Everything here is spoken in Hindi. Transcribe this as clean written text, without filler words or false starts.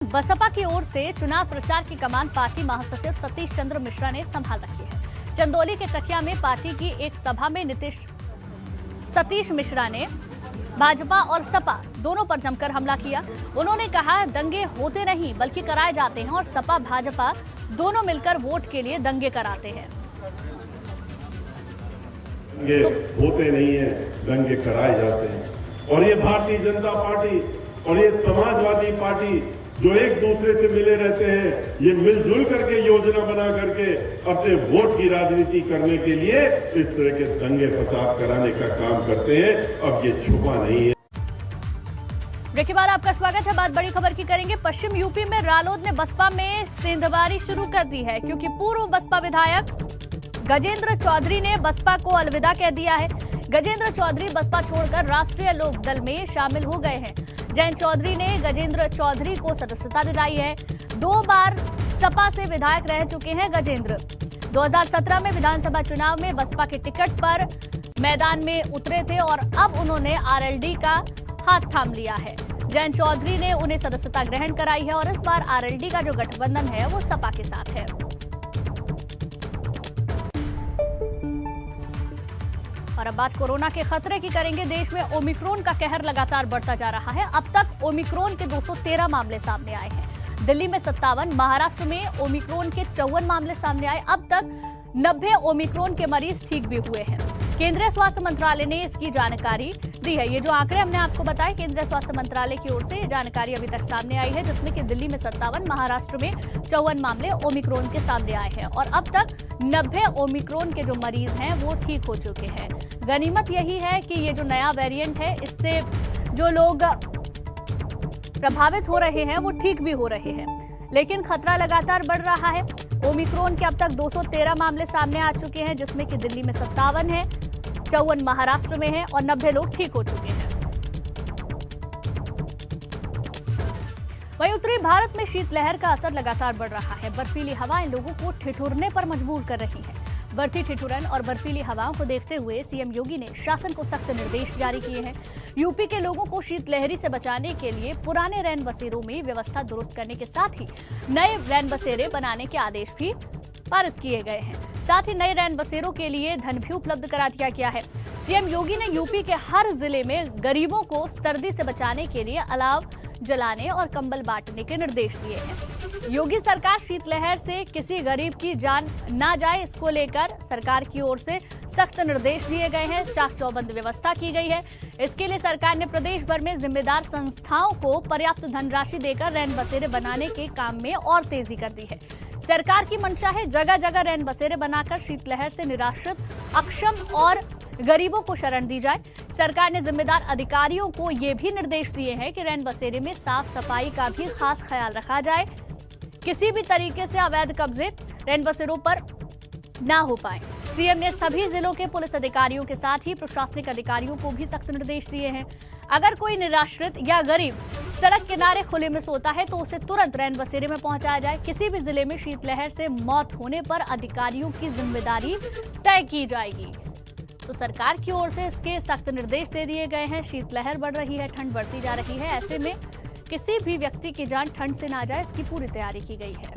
बसपा की ओर से चुनाव प्रचार की कमान पार्टी महासचिव सतीश चंद्र मिश्रा ने संभाल रखी है। चंदौली के चकिया में पार्टी की एक सभा में सतीश मिश्रा ने भाजपा और सपा दोनों पर जमकर हमला किया। उन्होंने कहा, दंगे होते नहीं बल्कि कराए जाते हैं और सपा भाजपा दोनों मिलकर वोट के लिए दंगे कराते हैं। दंगे होते नहीं है, दंगे कराए जाते हैं। और ये भारतीय जनता पार्टी और ये समाजवादी पार्टी जो एक दूसरे से मिले रहते हैं, ये मिलजुल करके योजना बना करके अपने वोट की राजनीति करने के लिए इस तरह के दंगे फसाद कराने का काम करते हैं। अब ये छुपा नहीं है। ब्रेक के बाद आपका स्वागत है। बात बड़ी खबर की करेंगे। पश्चिम यूपी में रालोद ने बसपा में सेंधमारी शुरू कर दी है, क्योंकि पूर्व बसपा विधायक गजेंद्र चौधरी ने बसपा को अलविदा कह दिया है। गजेंद्र चौधरी बसपा छोड़कर राष्ट्रीय लोकदल में शामिल हो गए हैं। जयंत चौधरी ने गजेंद्र चौधरी को सदस्यता दिलाई है। 2 बार सपा से विधायक रह चुके हैं गजेंद्र। 2017 में विधानसभा चुनाव में बसपा के टिकट पर मैदान में उतरे थे और अब उन्होंने आरएलडी का हाथ थाम लिया है। जयंत चौधरी ने उन्हें सदस्यता ग्रहण कराई है और इस बार आरएलडी का जो गठबंधन है वो सपा के साथ है। और अब बात कोरोना के खतरे की करेंगे। देश में ओमिक्रॉन का कहर लगातार बढ़ता जा रहा है। अब तक ओमिक्रॉन के 213 मामले सामने आए हैं। दिल्ली में 57, महाराष्ट्र में ओमिक्रॉन के 54 मामले सामने आए। अब तक 90 ओमिक्रॉन के मरीज ठीक भी हुए हैं। केंद्रीय स्वास्थ्य मंत्रालय ने इसकी जानकारी दी है। ये जो आंकड़े हमने आपको बताए, केंद्रीय स्वास्थ्य मंत्रालय की ओर से ये जानकारी अभी तक सामने आई है, जिसमें कि दिल्ली में 57, महाराष्ट्र में 54 मामले ओमिक्रॉन के सामने आए हैं और अब तक 90 ओमिक्रॉन के जो मरीज हैं वो ठीक हो चुके हैं। गनीमत यही है कि ये जो नया वेरिएंट है, इससे जो लोग प्रभावित हो रहे हैं वो ठीक भी हो रहे हैं, लेकिन खतरा लगातार बढ़ रहा है। ओमिक्रॉन के अब तक 213 मामले सामने आ चुके हैं, जिसमें कि दिल्ली में 57 है, 54 महाराष्ट्र में है और 90 लोग ठीक हो चुके हैं। वहीं उत्तरी भारत में शीतलहर का असर लगातार बढ़ रहा है। बर्फीली हवाएं लोगों को ठिठुरने पर मजबूर कर रही हैं। बढ़ती ठिठुरन और बर्फीली हवाओं को देखते हुए सीएम योगी ने शासन को सख्त निर्देश जारी किए हैं। यूपी के लोगों को शीतलहरी से बचाने के लिए पुराने रैन बसेरों में व्यवस्था दुरुस्त करने के साथ ही नए रैन बसेरे बनाने के आदेश भी पारित किए गए हैं। साथ ही नए रैन बसेरों के लिए धन भी उपलब्ध करा दिया गया है। सीएम योगी ने यूपी के हर जिले में गरीबों को सर्दी से बचाने के लिए अलाव जलाने और कंबल बांटने के निर्देश दिए हैं। योगी सरकार शीतलहर से किसी गरीब की जान ना जाए, इसको लेकर सरकार की ओर से सख्त निर्देश दिए गए हैं। चाक चौबंद व्यवस्था की गई है। इसके लिए सरकार ने प्रदेश भर में जिम्मेदार संस्थाओं को पर्याप्त धनराशि देकर रैन बसेरे बनाने के काम में और तेजी कर दी है। सरकार की मंशा है जगह जगह रैन बसेरे बनाकर शीतलहर से निराश्रित, अक्षम और गरीबों को शरण दी जाए। सरकार ने जिम्मेदार अधिकारियों को ये भी निर्देश दिए हैं कि रैन बसेरे में साफ सफाई का भी खास ख्याल रखा जाए। किसी भी तरीके से अवैध कब्जे रैन बसेरों पर ना हो पाए। सीएम ने सभी जिलों के पुलिस अधिकारियों के साथ ही प्रशासनिक अधिकारियों को भी सख्त निर्देश दिए हैं। अगर कोई निराश्रित या गरीब सड़क किनारे खुले में सोता है तो उसे तुरंत रैन बसेरे में पहुंचाया जाए। किसी भी जिले में शीतलहर से मौत होने पर अधिकारियों की जिम्मेदारी तय की जाएगी। तो सरकार की ओर से इसके सख्त निर्देश दे दिए गए हैं। शीतलहर बढ़ रही है, ठंड बढ़ती जा रही है, ऐसे में किसी भी व्यक्ति की जान ठंड से ना जाए, इसकी पूरी तैयारी की गई है।